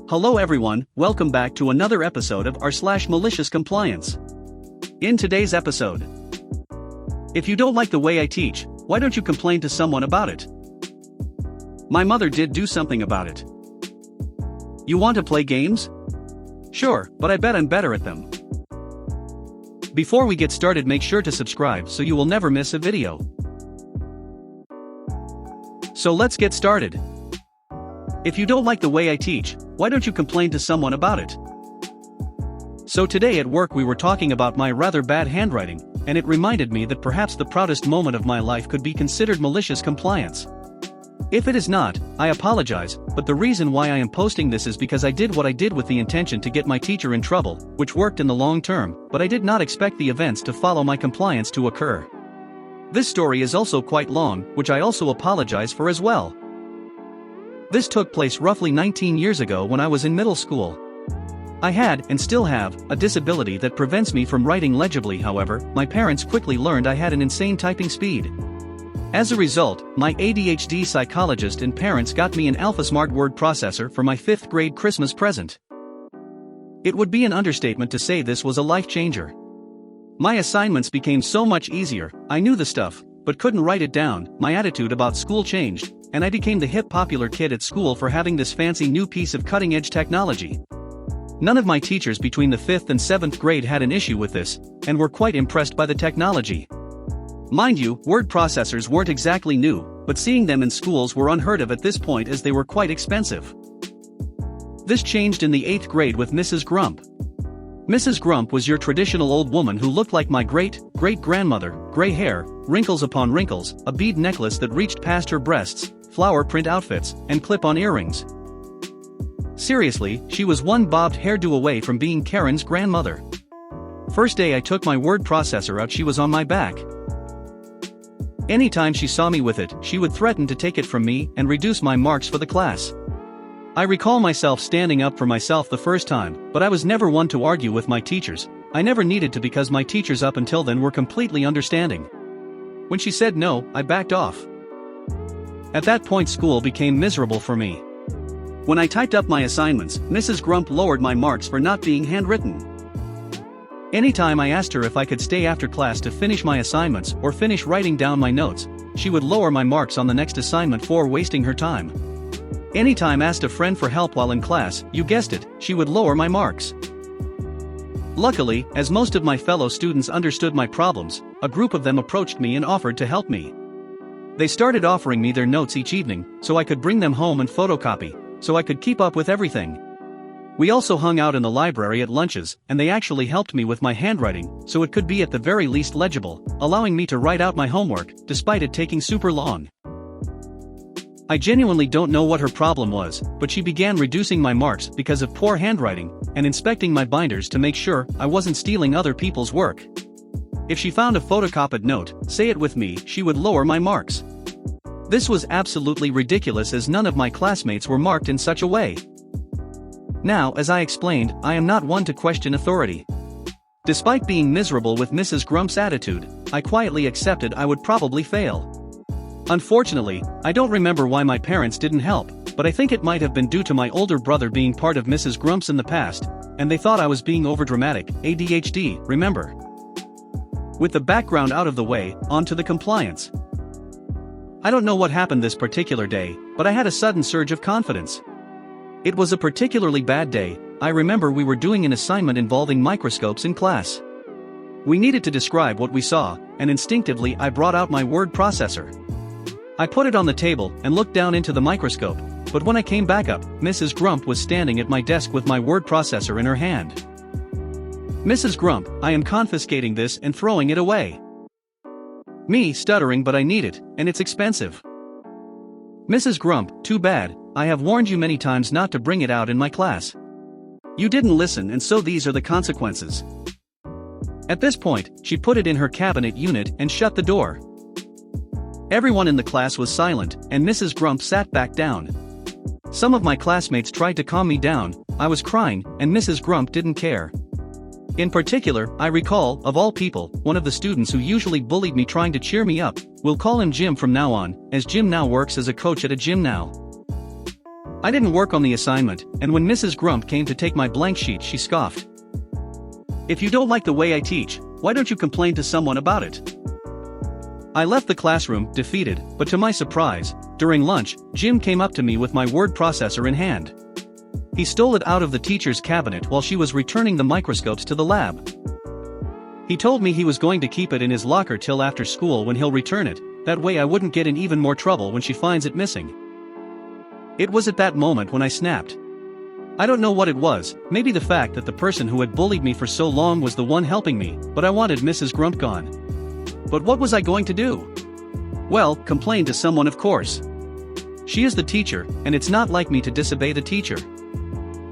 Hello everyone, welcome back to another episode of r/malicious compliance. In today's episode, if you don't like the way I teach, why don't you complain to someone about it? My mother did do something about it. You want to play games? Sure, but I bet I'm better at them. Before we get started, make sure to subscribe so you will never miss a video. So let's get started. If you don't like the way I teach, why don't you complain to someone about it? So today at work we were talking about my rather bad handwriting, and it reminded me that perhaps the proudest moment of my life could be considered malicious compliance. If it is not, I apologize, but the reason why I am posting this is because I did what I did with the intention to get my teacher in trouble, which worked in the long term, but I did not expect the events to follow my compliance to occur. This story is also quite long, which I also apologize for as well. This took place roughly 19 years ago when I was in middle school. I had, and still have, a disability that prevents me from writing legibly. However, my parents quickly learned I had an insane typing speed. As a result, my ADHD psychologist and parents got me an AlphaSmart word processor for my 5th grade Christmas present. It would be an understatement to say this was a life changer. My assignments became so much easier. I knew the stuff, but couldn't write it down. My attitude about school changed, and I became the hip popular kid at school for having this fancy new piece of cutting-edge technology. None of my teachers between the 5th and 7th grade had an issue with this, and were quite impressed by the technology. Mind you, word processors weren't exactly new, but seeing them in schools were unheard of at this point as they were quite expensive. This changed in the 8th grade with Mrs. Grump. Mrs. Grump was your traditional old woman who looked like my great-great-grandmother, gray hair, wrinkles upon wrinkles, a bead necklace that reached past her breasts, flower print outfits, and clip-on earrings. Seriously, she was one bobbed hairdo away from being Karen's grandmother. First day I took my word processor out, she was on my back. Anytime she saw me with it, she would threaten to take it from me and reduce my marks for the class. I recall myself standing up for myself the first time, but I was never one to argue with my teachers. I never needed to because my teachers up until then were completely understanding. When she said no, I backed off. At that point school became miserable for me. When I typed up my assignments, Mrs. Grump lowered my marks for not being handwritten. Anytime I asked her if I could stay after class to finish my assignments or finish writing down my notes, she would lower my marks on the next assignment for wasting her time. Anytime asked a friend for help while in class, you guessed it, she would lower my marks. Luckily, as most of my fellow students understood my problems, a group of them approached me and offered to help me. They started offering me their notes each evening, so I could bring them home and photocopy, so I could keep up with everything. We also hung out in the library at lunches, and they actually helped me with my handwriting, so it could be at the very least legible, allowing me to write out my homework, despite it taking super long. I genuinely don't know what her problem was, but she began reducing my marks because of poor handwriting, and inspecting my binders to make sure I wasn't stealing other people's work. If she found a photocopied note, say it with me, she would lower my marks. This was absolutely ridiculous as none of my classmates were marked in such a way. Now, as I explained, I am not one to question authority. Despite being miserable with Mrs. Grump's attitude, I quietly accepted I would probably fail. Unfortunately, I don't remember why my parents didn't help, but I think it might have been due to my older brother being part of Mrs. Grump's in the past, and they thought I was being overdramatic, ADHD, remember? With the background out of the way, on to the compliance. I don't know what happened this particular day, but I had a sudden surge of confidence. It was a particularly bad day. I remember we were doing an assignment involving microscopes in class. We needed to describe what we saw, and instinctively I brought out my word processor. I put it on the table and looked down into the microscope, but when I came back up, Mrs. Grump was standing at my desk with my word processor in her hand. Mrs. Grump, I am confiscating this and throwing it away. Me stuttering, but I need it, and it's expensive. Mrs. Grump, too bad, I have warned you many times not to bring it out in my class. You didn't listen, and so these are the consequences. At this point, she put it in her cabinet unit and shut the door. Everyone in the class was silent, and Mrs. Grump sat back down. Some of my classmates tried to calm me down. I was crying, and Mrs. Grump didn't care. In particular, I recall, of all people, one of the students who usually bullied me trying to cheer me up. We'll call him Jim from now on, as Jim now works as a coach at a gym now. I didn't work on the assignment, and when Mrs. Grump came to take my blank sheet she scoffed. "If you don't like the way I teach, why don't you complain to someone about it?" I left the classroom, defeated, but to my surprise, during lunch, Jim came up to me with my word processor in hand. He stole it out of the teacher's cabinet while she was returning the microscopes to the lab. He told me he was going to keep it in his locker till after school when he'll return it, that way I wouldn't get in even more trouble when she finds it missing. It was at that moment when I snapped. I don't know what it was, maybe the fact that the person who had bullied me for so long was the one helping me, but I wanted Mrs. Grump gone. But what was I going to do? Well, complain to someone, of course. She is the teacher, and it's not like me to disobey the teacher.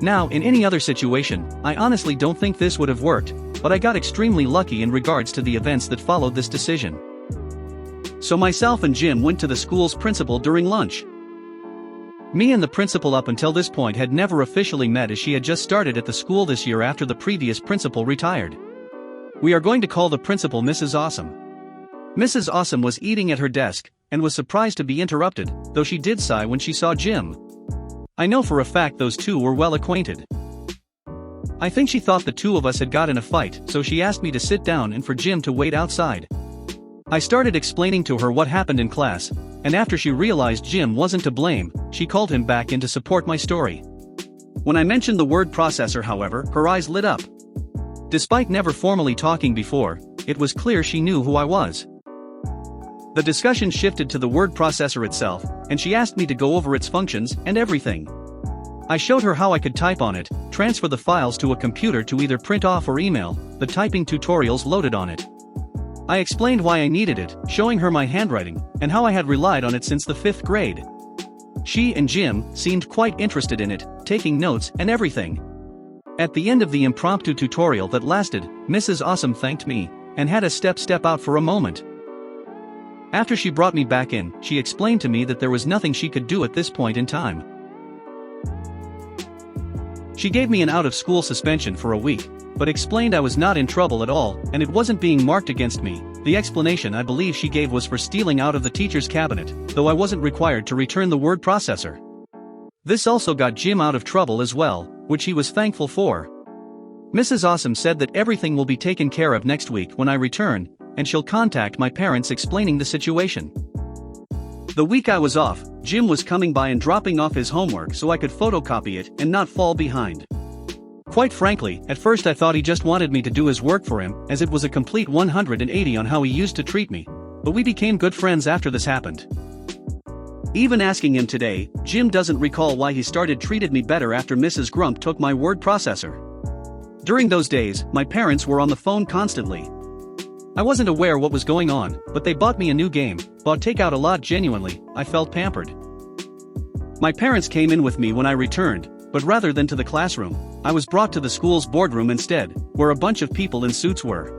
Now, in any other situation, I honestly don't think this would have worked, but I got extremely lucky in regards to the events that followed this decision. So myself and Jim went to the school's principal during lunch. Me and the principal up until this point had never officially met, as she had just started at the school this year after the previous principal retired. We are going to call the principal Mrs. Awesome. Mrs. Awesome was eating at her desk, and was surprised to be interrupted, though she did sigh when she saw Jim. I know for a fact those two were well acquainted. I think she thought the two of us had got in a fight, so she asked me to sit down and for Jim to wait outside. I started explaining to her what happened in class, and after she realized Jim wasn't to blame, she called him back in to support my story. When I mentioned the word processor, however, her eyes lit up. Despite never formally talking before, it was clear she knew who I was. The discussion shifted to the word processor itself, and she asked me to go over its functions and everything. I showed her how I could type on it, transfer the files to a computer to either print off or email, the typing tutorials loaded on it. I explained why I needed it, showing her my handwriting, and how I had relied on it since the 5th grade. She and Jim seemed quite interested in it, taking notes and everything. At the end of the impromptu tutorial that lasted, Mrs. Awesome thanked me, and had a step out for a moment. After she brought me back in, she explained to me that there was nothing she could do at this point in time. She gave me an out-of-school suspension for a week, but explained I was not in trouble at all, and it wasn't being marked against me. The explanation I believe she gave was for stealing out of the teacher's cabinet, though I wasn't required to return the word processor. This also got Jim out of trouble as well, which he was thankful for. Mrs. Awesome said that everything will be taken care of next week when I return, and she'll contact my parents explaining the situation. The week I was off, Jim was coming by and dropping off his homework so I could photocopy it and not fall behind. Quite frankly, at first I thought he just wanted me to do his work for him, as it was a complete 180 on how he used to treat me, but we became good friends after this happened. Even asking him today, Jim doesn't recall why he started treated me better after Mrs. Grump took my word processor. During those days, my parents were on the phone constantly. I wasn't aware what was going on, but they bought me a new game, bought takeout a lot. Genuinely, I felt pampered. My parents came in with me when I returned, but rather than to the classroom, I was brought to the school's boardroom instead, where a bunch of people in suits were.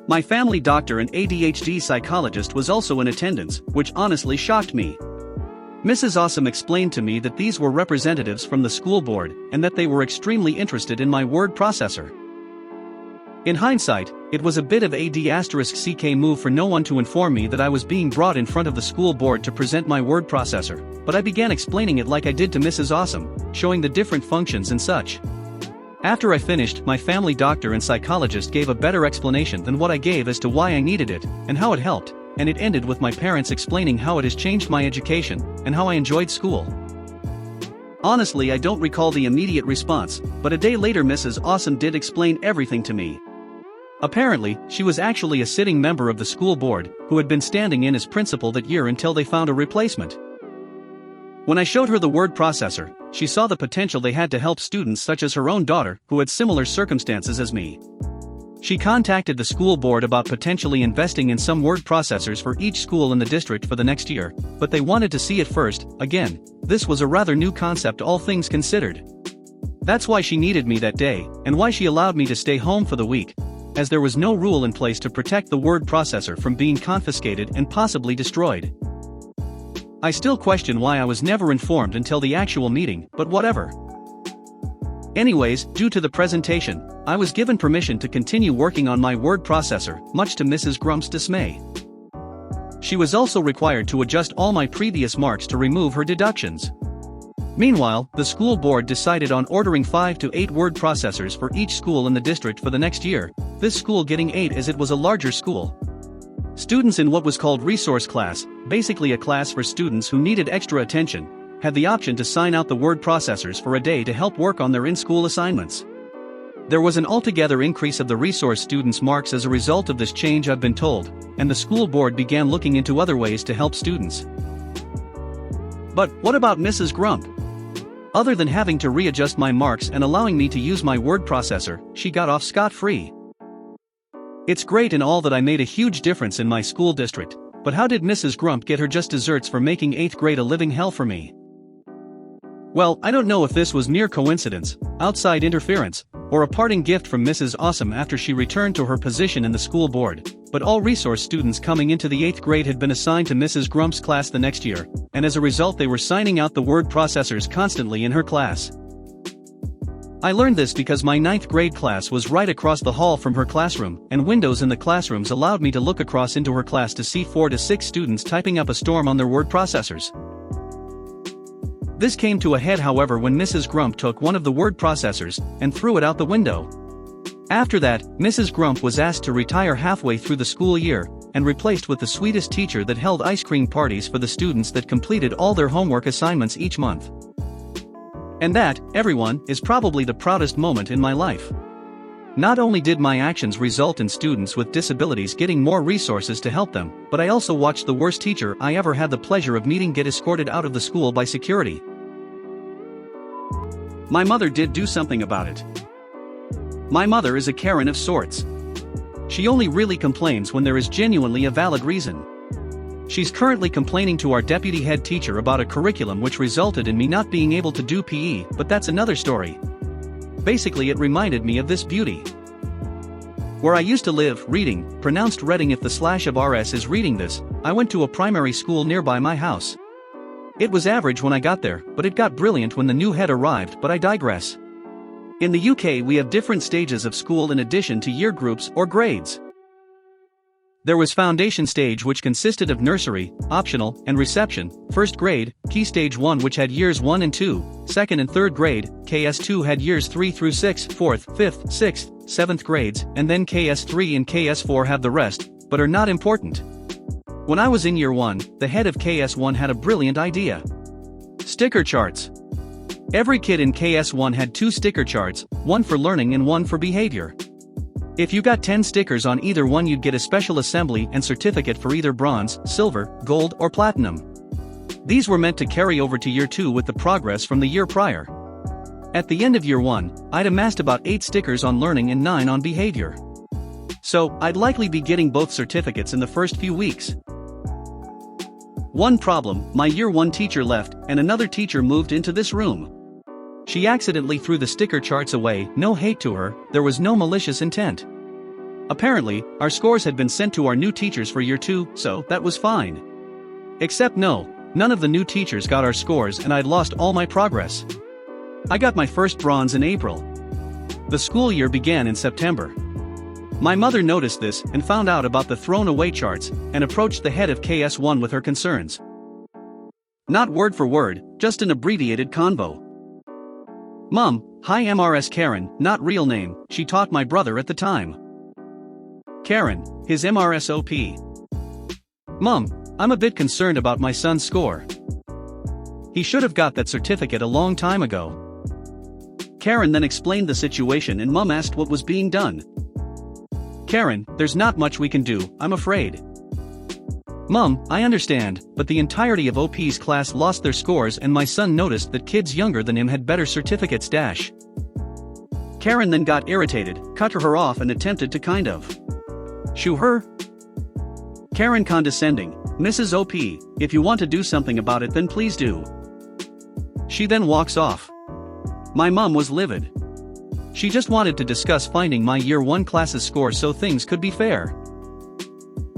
My family doctor and ADHD psychologist was also in attendance, which honestly shocked me. Mrs. Awesome explained to me that these were representatives from the school board, and that they were extremely interested in my word processor. In hindsight, it was a bit of a D**CK move for no one to inform me that I was being brought in front of the school board to present my word processor, but I began explaining it like I did to Mrs. Awesome, showing the different functions and such. After I finished, my family doctor and psychologist gave a better explanation than what I gave as to why I needed it, and how it helped, and it ended with my parents explaining how it has changed my education, and how I enjoyed school. Honestly, I don't recall the immediate response, but a day later Mrs. Awesome did explain everything to me. Apparently, she was actually a sitting member of the school board, who had been standing in as principal that year until they found a replacement. When I showed her the word processor, she saw the potential they had to help students such as her own daughter, who had similar circumstances as me. She contacted the school board about potentially investing in some word processors for each school in the district for the next year, but they wanted to see it first. Again, this was a rather new concept, all things considered. That's why she needed me that day, and why she allowed me to stay home for the week, as there was no rule in place to protect the word processor from being confiscated and possibly destroyed. I still question why I was never informed until the actual meeting, but whatever. Anyways, due to the presentation, I was given permission to continue working on my word processor, much to Mrs. Grump's dismay. She was also required to adjust all my previous marks to remove her deductions. Meanwhile, the school board decided on ordering 5 to 8 word processors for each school in the district for the next year, this school getting 8 as it was a larger school. Students in what was called resource class, basically a class for students who needed extra attention, had the option to sign out the word processors for a day to help work on their in-school assignments. There was an altogether increase of the resource students' marks as a result of this change, I've been told, and the school board began looking into other ways to help students. But what about Mrs. Grump? Other than having to readjust my marks and allowing me to use my word processor, she got off scot-free. It's great and all that I made a huge difference in my school district, but how did Mrs. Grump get her just desserts for making 8th grade a living hell for me? Well, I don't know if this was mere coincidence, outside interference, or a parting gift from Mrs. Awesome after she returned to her position in the school board, but all resource students coming into the 8th grade had been assigned to Mrs. Grump's class the next year, and as a result they were signing out the word processors constantly in her class. I learned this because my 9th grade class was right across the hall from her classroom, and windows in the classrooms allowed me to look across into her class to see 4 to 6 students typing up a storm on their word processors. This came to a head, however, when Mrs. Grump took one of the word processors and threw it out the window. After that, Mrs. Grump was asked to retire halfway through the school year, and replaced with the sweetest teacher that held ice cream parties for the students that completed all their homework assignments each month. And that, everyone, is probably the proudest moment in my life. Not only did my actions result in students with disabilities getting more resources to help them, but I also watched the worst teacher I ever had the pleasure of meeting get escorted out of the school by security. My mother did do something about it. My mother is a Karen of sorts. She only really complains when there is genuinely a valid reason. She's currently complaining to our deputy head teacher about a curriculum which resulted in me not being able to do PE, but that's another story. Basically, it reminded me of this beauty. Where I used to live, reading, pronounced Reading if the slash of RS is reading this, I went to a primary school nearby my house. It was average when I got there, but it got brilliant when the new head arrived, but I digress. In the UK we have different stages of school in addition to year groups or grades. There was foundation stage which consisted of nursery, optional, and reception, first grade, key stage 1 which had years 1 and 2, second and third grade, KS2 had years 3 through 6, 4th, 5th, 6th, 7th grades, and then KS3 and KS4 have the rest, but are not important. When I was in year 1, the head of KS1 had a brilliant idea. Sticker charts. Every kid in KS1 had 2 sticker charts, one for learning and one for behavior. If you got 10 stickers on either one you'd get a special assembly and certificate for either bronze, silver, gold or platinum. These were meant to carry over to year 2 with the progress from the year prior. At the end of year 1, I'd amassed about 8 stickers on learning and 9 on behavior. So, I'd likely be getting both certificates in the first few weeks. One problem, my year 1 teacher left and another teacher moved into this room. She accidentally threw the sticker charts away, no hate to her, there was no malicious intent. Apparently, our scores had been sent to our new teachers for year 2, so that was fine. Except no, none of the new teachers got our scores and I'd lost all my progress. I got my first bronze in April. The school year began in September. My mother noticed this and found out about the thrown away charts and approached the head of KS1 with her concerns. Not word for word, just an abbreviated convo. Mom, hi MRS Karen, not real name, she taught my brother at the time. Karen, his MRSOP. Mom, I'm a bit concerned about my son's score. He should have got that certificate a long time ago. Karen then explained the situation and Mom asked what was being done. Karen, there's not much we can do, I'm afraid. Mom, I understand, but the entirety of OP's class lost their scores and my son noticed that kids younger than him had better certificates. Karen then got irritated, cut her off and attempted to kind of shoo her. Karen condescending, Mrs. OP, if you want to do something about it then please do. She then walks off. My mom was livid. She just wanted to discuss finding my year 1 class's score so things could be fair.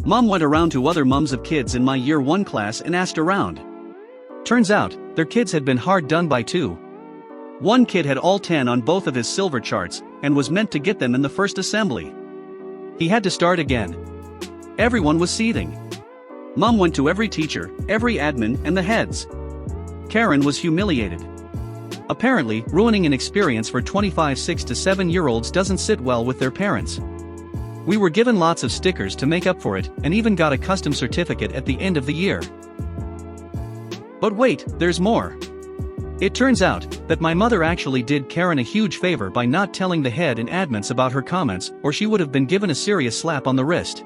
Mom went around to other mums of kids in my year 1 class and asked around. Turns out, their kids had been hard done by too. One kid had all 10 on both of his silver charts, and was meant to get them in the first assembly. He had to start again. Everyone was seething. Mom went to every teacher, every admin, and the heads. Karen was humiliated. Apparently, ruining an experience for 25 6 to 7-year-olds doesn't sit well with their parents. We were given lots of stickers to make up for it, and even got a custom certificate at the end of the year. But wait, there's more. It turns out that my mother actually did Karen a huge favor by not telling the head and admins about her comments, or she would have been given a serious slap on the wrist.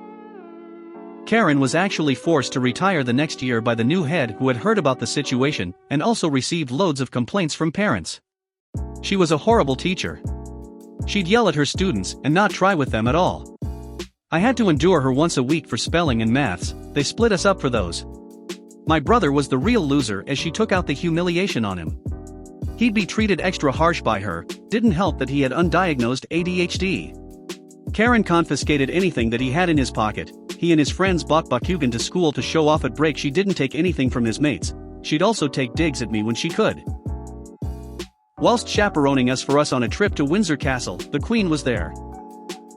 Karen was actually forced to retire the next year by the new head, who had heard about the situation and also received loads of complaints from parents. She was a horrible teacher. She'd yell at her students and not try with them at all. I had to endure her once a week for spelling and maths. They split us up for those. My brother was the real loser as she took out the humiliation on him. He'd be treated extra harsh by her. Didn't help that he had undiagnosed ADHD. Karen confiscated anything that he had in his pocket. He and his friends bought Bakugan to school to show off at break. She didn't take anything from his mates. She'd also take digs at me when she could. Whilst chaperoning us on a trip to Windsor Castle, the Queen was there.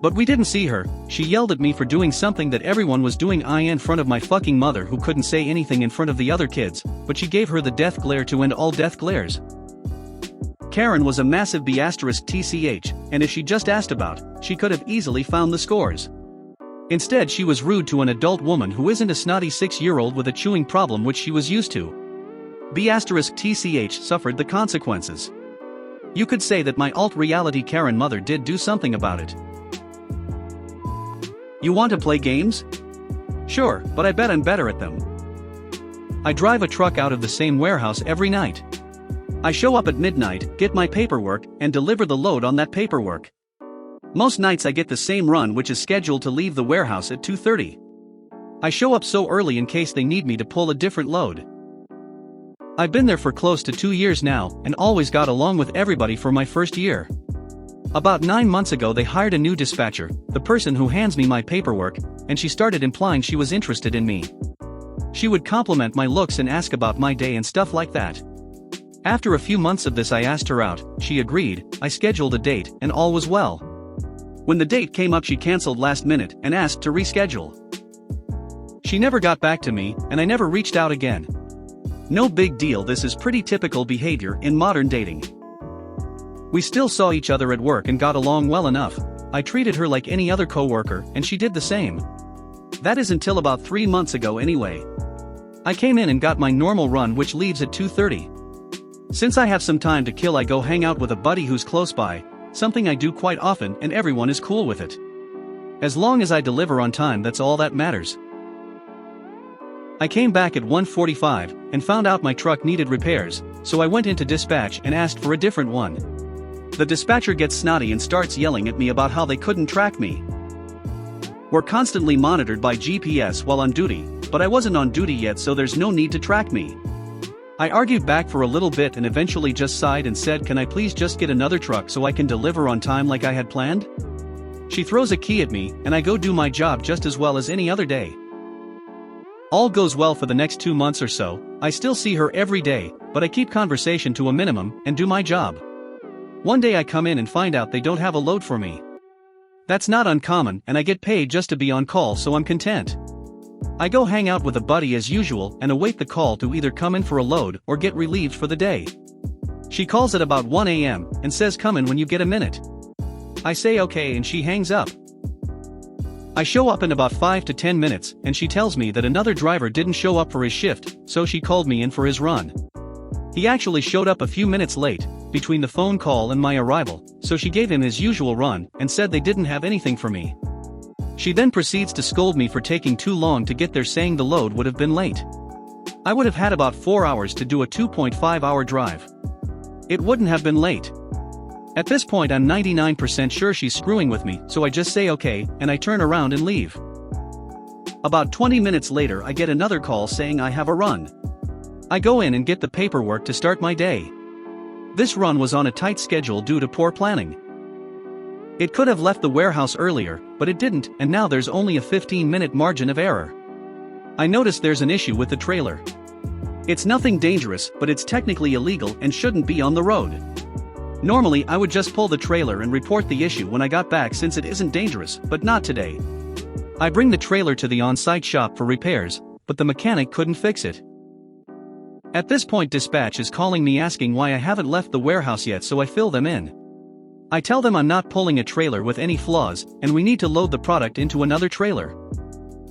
But we didn't see her. She yelled at me for doing something that everyone was doing in front of my fucking mother, who couldn't say anything in front of the other kids, but she gave her the death glare to end all death glares. Karen was a massive B*TCH, and if she just asked about, she could have easily found the scores. Instead, she was rude to an adult woman who isn't a snotty 6-year-old with a chewing problem which she was used to. B*TCH suffered the consequences. You could say that my alt-reality Karen mother did do something about it. You want to play games? Sure, but I bet I'm better at them. I drive a truck out of the same warehouse every night. I show up at midnight, get my paperwork, and deliver the load on that paperwork. Most nights I get the same run, which is scheduled to leave the warehouse at 2:30. I show up so early in case they need me to pull a different load. I've been there for close to 2 years now, and always got along with everybody for my first year. About 9 months ago they hired a new dispatcher, the person who hands me my paperwork, and she started implying she was interested in me. She would compliment my looks and ask about my day and stuff like that. After a few months of this I asked her out, she agreed, I scheduled a date, and all was well. When the date came up she cancelled last minute and asked to reschedule. She never got back to me, and I never reached out again. No big deal, this is pretty typical behavior in modern dating. We still saw each other at work and got along well enough. I treated her like any other coworker, and she did the same. That is until about 3 months ago anyway. I came in and got my normal run, which leaves at 2:30. Since I have some time to kill I go hang out with a buddy who's close by, something I do quite often, and everyone is cool with it. As long as I deliver on time, that's all that matters. I came back at 1:45 and found out my truck needed repairs, so I went into dispatch and asked for a different one. The dispatcher gets snotty and starts yelling at me about how they couldn't track me. We're constantly monitored by GPS while on duty, but I wasn't on duty yet, so there's no need to track me. I argued back for a little bit and eventually just sighed and said, can I please just get another truck so I can deliver on time like I had planned? She throws a key at me, and I go do my job just as well as any other day. All goes well for the next 2 months or so. I still see her every day, but I keep conversation to a minimum and do my job. One day I come in and find out they don't have a load for me. That's not uncommon, and I get paid just to be on call, so I'm content. I go hang out with a buddy as usual and await the call to either come in for a load or get relieved for the day. She calls at about 1 a.m. and says come in when you get a minute. I say okay and she hangs up. I show up in about 5 to 10 minutes and she tells me that another driver didn't show up for his shift, so she called me in for his run. He actually showed up a few minutes late, between the phone call and my arrival, so she gave him his usual run and said they didn't have anything for me. She then proceeds to scold me for taking too long to get there, saying the load would have been late. I would have had about 4 hours to do a 2.5-hour drive. It wouldn't have been late. At this point I'm 99% sure she's screwing with me, so I just say okay, and I turn around and leave. About 20 minutes later I get another call saying I have a run. I go in and get the paperwork to start my day. This run was on a tight schedule due to poor planning. It could have left the warehouse earlier, but it didn't, and now there's only a 15-minute margin of error. I notice there's an issue with the trailer. It's nothing dangerous, but it's technically illegal and shouldn't be on the road. Normally I would just pull the trailer and report the issue when I got back since it isn't dangerous, but not today. I bring the trailer to the on-site shop for repairs, but the mechanic couldn't fix it. At this point dispatch is calling me asking why I haven't left the warehouse yet, so I fill them in. I tell them I'm not pulling a trailer with any flaws, and we need to load the product into another trailer.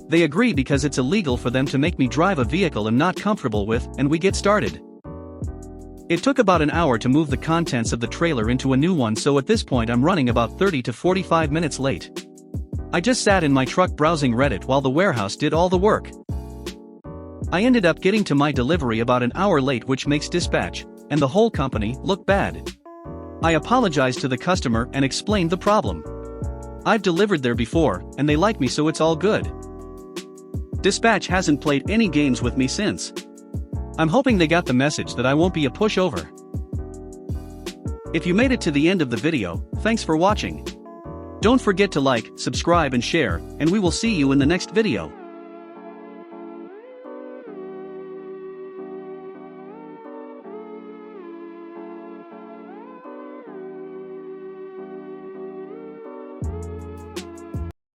They agree because it's illegal for them to make me drive a vehicle I'm not comfortable with, and we get started. It took about an hour to move the contents of the trailer into a new one, so at this point I'm running about 30 to 45 minutes late. I just sat in my truck browsing Reddit while the warehouse did all the work. I ended up getting to my delivery about an hour late, which makes dispatch, and the whole company, look bad. I apologized to the customer and explained the problem. I've delivered there before, and they like me, so it's all good. Dispatch hasn't played any games with me since. I'm hoping they got the message that I won't be a pushover. If you made it to the end of the video, thanks for watching. Don't forget to like, subscribe and share, and we will see you in the next video.